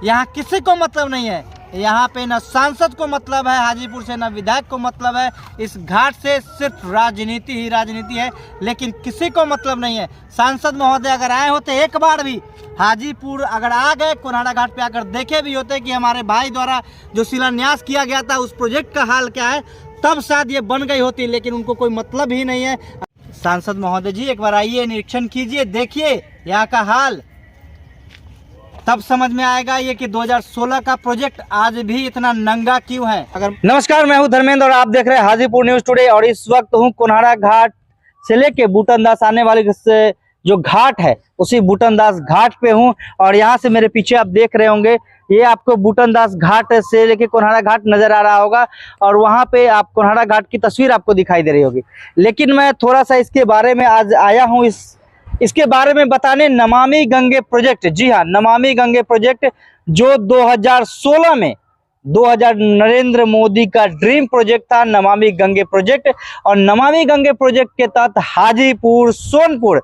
यहाँ किसी को मतलब नहीं है। यहाँ पे न सांसद को मतलब है हाजीपुर से, न विधायक को मतलब है। इस घाट से सिर्फ राजनीति ही राजनीति है, लेकिन किसी को मतलब नहीं है। सांसद महोदय अगर आए होते एक बार भी हाजीपुर, अगर आ गए कोन्हाड़ा घाट पे आकर देखे भी होते कि हमारे भाई द्वारा जो शिलान्यास किया गया था उस प्रोजेक्ट का हाल क्या है, तब शायद ये बन गई होती, लेकिन उनको कोई मतलब ही नहीं है। सांसद महोदय जी एक बार आइए, निरीक्षण कीजिए, देखिए यहाँ का हाल, तब समझ में आएगा ये कि 2016 का प्रोजेक्ट आज भी इतना नंगा क्यों है। नमस्कार, मैं हूं धर्मेंद्र और आप देख रहे हैं हाजीपुर न्यूज टुडे। और इस वक्त हूं कोन्हाड़ा घाट से लेके बूटनदास आने वाले जो घाट है उसी बूटनदास घाट पे हूं। और यहां से मेरे पीछे आप देख रहे होंगे, ये आपको बूटनदास घाट से लेके कोन्हाड़ा घाट नजर आ रहा होगा और वहां पे आप कोन्हाड़ा घाट की तस्वीर आपको दिखाई दे रही होगी। लेकिन मैं थोड़ा सा इसके बारे में आज आया हूँ इसके बारे में बताने, नमामि गंगे प्रोजेक्ट। जी हाँ, नमामि गंगे प्रोजेक्ट जो 2016 में नरेंद्र मोदी का ड्रीम प्रोजेक्ट था, नमामि गंगे प्रोजेक्ट। और नमामि गंगे प्रोजेक्ट के तहत हाजीपुर सोनपुर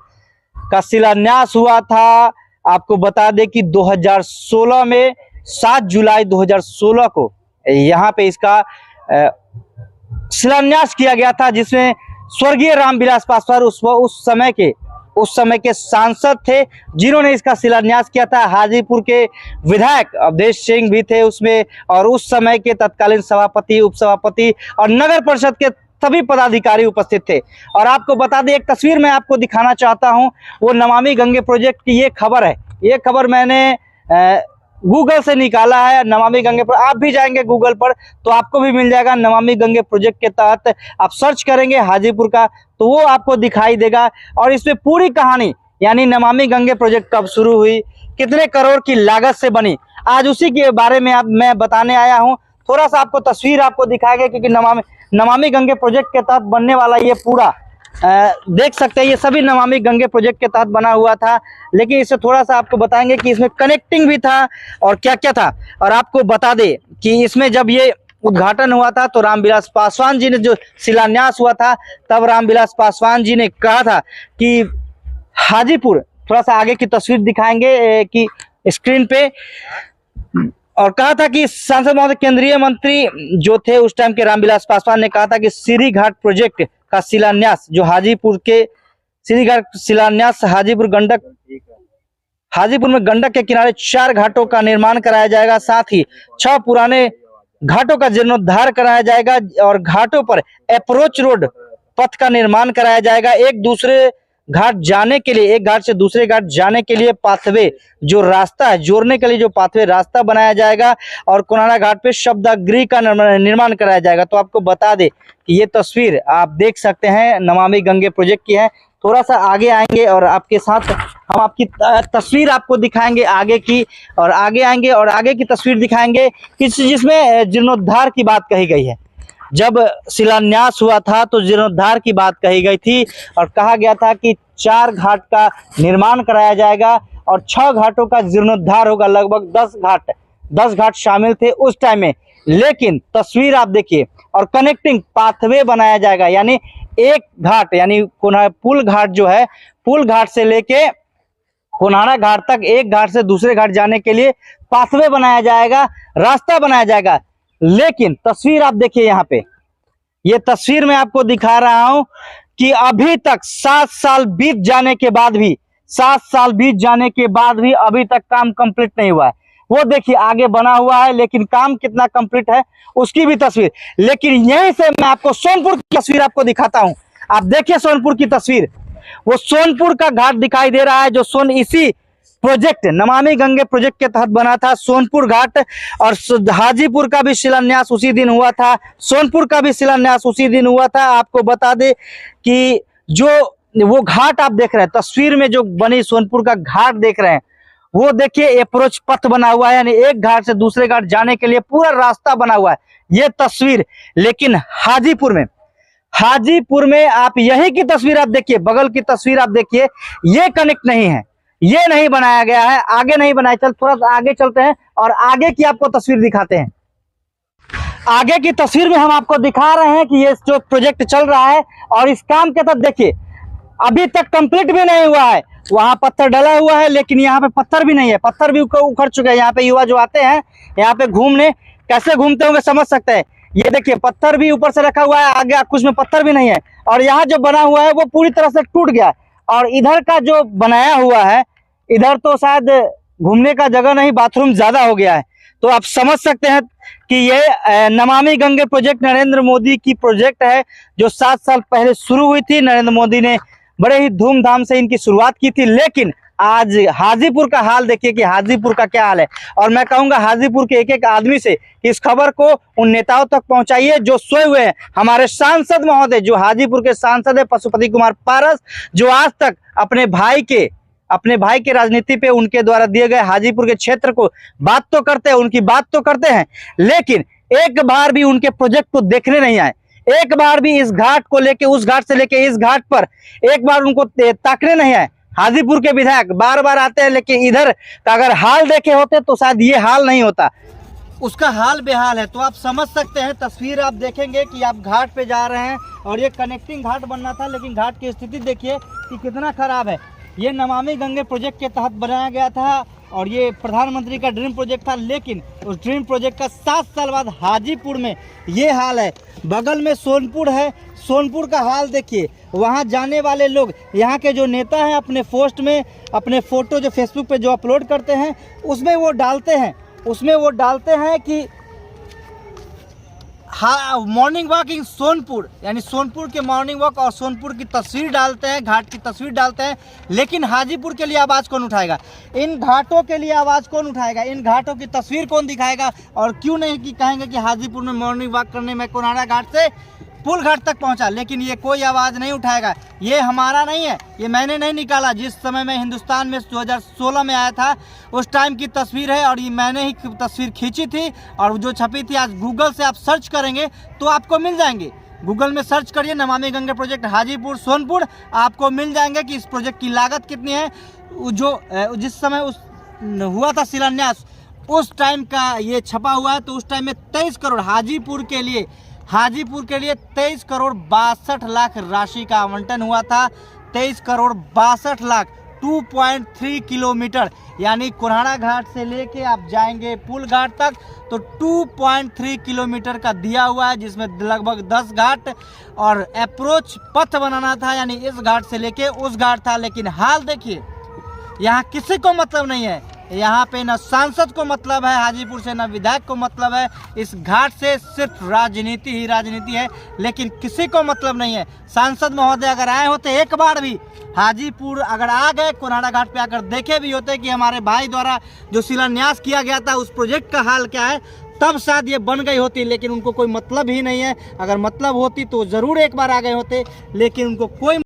का शिलान्यास हुआ था। आपको बता दें कि 2016 में 7 जुलाई 2016 को यहाँ पे इसका शिलान्यास किया गया था, जिसमें स्वर्गीय रामविलास पासवान उस समय के सांसद थे जिन्होंने इसका शिलान्यास किया था। हाजीपुर के विधायक अवधेश सिंह भी थे उसमें, और उस समय के तत्कालीन सभापति, उपसभापति और नगर परिषद के सभी पदाधिकारी उपस्थित थे। और आपको बता दें, एक तस्वीर मैं आपको दिखाना चाहता हूं, वो नमामि गंगे प्रोजेक्ट की ये खबर है। ये खबर मैंने गूगल से निकाला है। नमामि गंगे पर आप भी जाएंगे गूगल पर तो आपको भी मिल जाएगा। नमामि गंगे प्रोजेक्ट के तहत आप सर्च करेंगे हाजीपुर का तो वो आपको दिखाई देगा। और इसमें पूरी कहानी, यानी नमामि गंगे प्रोजेक्ट कब शुरू हुई, कितने करोड़ की लागत से बनी, आज उसी के बारे में मैं बताने आया हूँ। थोड़ा सा आपको तस्वीर आपको दिखाएगा, क्योंकि नमामि गंगे प्रोजेक्ट के तहत बनने वाला ये पूरा देख सकते हैं, ये सभी नमामि गंगे प्रोजेक्ट के तहत बना हुआ था। लेकिन इससे थोड़ा सा आपको बताएंगे कि इसमें कनेक्टिंग भी था और क्या क्या था। और आपको बता दें कि इसमें जब ये उद्घाटन हुआ था तो रामविलास पासवान जी ने, जो शिलान्यास हुआ था, तब रामविलास पासवान जी ने कहा था कि हाजीपुर, थोड़ा सा आगे की तस्वीर दिखाएंगे कि स्क्रीन पे, और कहा था कि सांसद महोदय, केंद्रीय मंत्री जो थे उस टाइम के रामविलास पासवान ने कहा था कि सीरी घाट प्रोजेक्ट का शिलान्यास, जो हाजीपुर के सीरी घाट शिलान्यास, हाजीपुर में गंडक के किनारे 4 घाटों का निर्माण कराया जाएगा, साथ ही 6 पुराने घाटों का जीर्णोद्धार कराया जाएगा और घाटों पर अप्रोच रोड पथ का निर्माण कराया जाएगा। एक दूसरे घाट जाने के लिए, एक घाट से दूसरे घाट जाने के लिए पाथवे, जो रास्ता है जोड़ने के लिए जो पाथवे रास्ता बनाया जाएगा, और कोन्हाड़ा घाट पे शब्दागृह का निर्माण कराया जाएगा। तो आपको बता दे कि ये तस्वीर आप देख सकते हैं नमामि गंगे प्रोजेक्ट की है। थोड़ा सा आगे आएंगे और आपके साथ हम आपकी तस्वीर आपको दिखाएंगे आगे की, और आगे आएंगे और आगे की तस्वीर दिखाएंगे जिसमें जीर्णोद्धार की बात कही गई है। जब शिलान्यास हुआ था तो जीर्णोद्धार की बात कही गई थी और कहा गया था कि 4 घाट का निर्माण कराया जाएगा और 6 घाटों का जीर्णोद्धार होगा। लगभग 10 घाट शामिल थे उस टाइम में। लेकिन तस्वीर आप देखिए, और कनेक्टिंग पाथवे बनाया जाएगा, यानी एक घाट, यानी पुल घाट जो है, पुल घाट से लेके कोन्हाड़ा घाट तक, एक घाट से दूसरे घाट जाने के लिए पाथवे बनाया जाएगा, रास्ता बनाया जाएगा। लेकिन तस्वीर आप देखिए यहाँ पे, ये तस्वीर मैं आपको दिखा रहा हूं कि अभी तक 7 साल बीत जाने के बाद भी, 7 साल बीत जाने के बाद भी अभी तक काम कंप्लीट नहीं हुआ है। वो देखिए आगे बना हुआ है, लेकिन काम कितना कंप्लीट है उसकी भी तस्वीर। लेकिन यहीं से मैं आपको सोनपुर की तस्वीर आपको दिखाता हूं। आप देखिए सोनपुर की तस्वीर, वो सोनपुर का घाट दिखाई दे रहा है, जो इसी प्रोजेक्ट नमामि गंगे प्रोजेक्ट के तहत बना था, सोनपुर घाट। और हाजीपुर का भी शिलान्यास उसी दिन हुआ था, सोनपुर का भी शिलान्यास उसी दिन हुआ था। आपको बता दे कि जो वो घाट आप देख रहे हैं तस्वीर में, जो बनी सोनपुर का घाट देख रहे हैं, वो देखिए अप्रोच पथ बना हुआ है, यानी एक घाट से दूसरे घाट जाने के लिए पूरा रास्ता बना हुआ है, ये तस्वीर। लेकिन हाजीपुर में आप यही की तस्वीर आप देखिए, बगल की तस्वीर आप देखिए, ये कनेक्ट नहीं है, ये नहीं बनाया गया है, आगे नहीं बनाया। चल थोड़ा सा आगे चलते हैं और आगे की आपको तस्वीर दिखाते हैं। आगे की तस्वीर में हम आपको दिखा रहे हैं कि ये जो प्रोजेक्ट चल रहा है और इस काम के तहत देखिए अभी तक कंप्लीट भी नहीं हुआ है। वहाँ पत्थर डला हुआ है, लेकिन यहाँ पे पत्थर भी नहीं है, पत्थर भी उखड़ चुके हैं। यहाँ पे युवा जो आते हैं यहाँ पे घूमने, कैसे घूमते होंगे समझ सकते हैं। ये देखिए पत्थर भी ऊपर से रखा हुआ है, आगे कुछ में पत्थर भी नहीं है। और यहाँ जो बना हुआ है वो पूरी तरह से टूट गया। और इधर का जो बनाया हुआ है, इधर तो शायद घूमने का जगह नहीं, बाथरूम ज्यादा हो गया है। तो आप समझ सकते हैं कि ये नमामि गंगे प्रोजेक्ट नरेंद्र मोदी की प्रोजेक्ट है, जो 7 साल पहले शुरू हुई थी। नरेंद्र मोदी ने बड़े ही धूमधाम से इनकी शुरुआत की थी। लेकिन आज हाजीपुर का हाल देखिए कि हाजीपुर का क्या हाल है। और मैं कहूंगा हाजीपुर के एक एक आदमी से इस खबर को उन नेताओं तक पहुंचाइए जो सोए हुए हैं। हमारे सांसद महोदय, जो हाजीपुर के सांसद है पशुपति कुमार पारस, जो आज तक अपने भाई के राजनीति पे उनके द्वारा दिए गए हाजीपुर के क्षेत्र को बात तो करते हैं, उनकी बात तो करते हैं, लेकिन एक बार भी उनके प्रोजेक्ट को देखने नहीं आए। एक बार भी इस घाट को लेके, उस घाट से लेके इस घाट पर एक बार उनको ताकने नहीं आए। हाजीपुर के विधायक बार बार आते हैं, लेकिन इधर का अगर हाल देखे होते तो शायद ये हाल नहीं होता। उसका हाल बेहाल है। तो आप समझ सकते हैं, तस्वीर आप देखेंगे कि आप घाट पे जा रहे हैं और ये कनेक्टिंग घाट बनना था, लेकिन घाट की स्थिति देखिए कि कितना खराब है। ये नमामि गंगे प्रोजेक्ट के तहत बनाया गया था और ये प्रधानमंत्री का ड्रीम प्रोजेक्ट था, लेकिन उस ड्रीम प्रोजेक्ट का 7 साल बाद हाजीपुर में ये हाल है। बगल में सोनपुर है, सोनपुर का हाल देखिए। वहाँ जाने वाले लोग, यहाँ के जो नेता हैं, अपने पोस्ट में अपने फोटो जो फेसबुक पे जो अपलोड करते हैं उसमें वो डालते हैं कि हाँ मॉर्निंग वॉक इन सोनपुर, यानी सोनपुर के मॉर्निंग वॉक और सोनपुर की तस्वीर डालते हैं, घाट की तस्वीर डालते हैं। लेकिन हाजीपुर के लिए आवाज़ कौन उठाएगा? इन घाटों के लिए आवाज़ कौन उठाएगा? इन घाटों की तस्वीर कौन दिखाएगा? और क्यों नहीं कि कहेंगे कि हाजीपुर में मॉर्निंग वॉक करने में कोनाड़ा घाट से पुल घाट तक पहुंचा, लेकिन ये कोई आवाज़ नहीं उठाएगा। ये हमारा नहीं है, ये मैंने नहीं निकाला। जिस समय में हिंदुस्तान में 2016 में आया था उस टाइम की तस्वीर है और ये मैंने ही तस्वीर खींची थी और जो छपी थी। आज गूगल से आप सर्च करेंगे तो आपको मिल जाएंगे। गूगल में सर्च करिए नमामि गंगे प्रोजेक्ट हाजीपुर सोनपुर, आपको मिल जाएंगे कि इस प्रोजेक्ट की लागत कितनी है। जो जिस समय उस हुआ था शिलान्यास, उस टाइम का ये छपा हुआ है। तो उस टाइम में 23 करोड़ हाजीपुर के लिए 23 करोड़ 62 लाख राशि का आवंटन हुआ था। 23 करोड़ 62 लाख, 2.3 किलोमीटर, यानी कोनाड़ा घाट से लेके आप जाएंगे पुल घाट तक तो 2.3 किलोमीटर का दिया हुआ है, जिसमें लगभग 10 घाट और अप्रोच पथ बनाना था, यानी इस घाट से लेके उस घाट था। लेकिन हाल देखिए, यहाँ किसी को मतलब नहीं है। यहाँ पे न सांसद को मतलब है हाजीपुर से, न विधायक को मतलब है। इस घाट से सिर्फ राजनीति ही राजनीति है, लेकिन किसी को मतलब नहीं है। सांसद महोदय अगर आए होते, एक बार भी हाजीपुर अगर आ गए, कोनाड़ा घाट पे आकर देखे भी होते कि हमारे भाई द्वारा जो शिलान्यास किया गया था उस प्रोजेक्ट का हाल क्या है, तब शायद ये बन गई होती। लेकिन उनको कोई मतलब ही नहीं है। अगर मतलब होती तो ज़रूर एक बार आ गए होते, लेकिन उनको कोई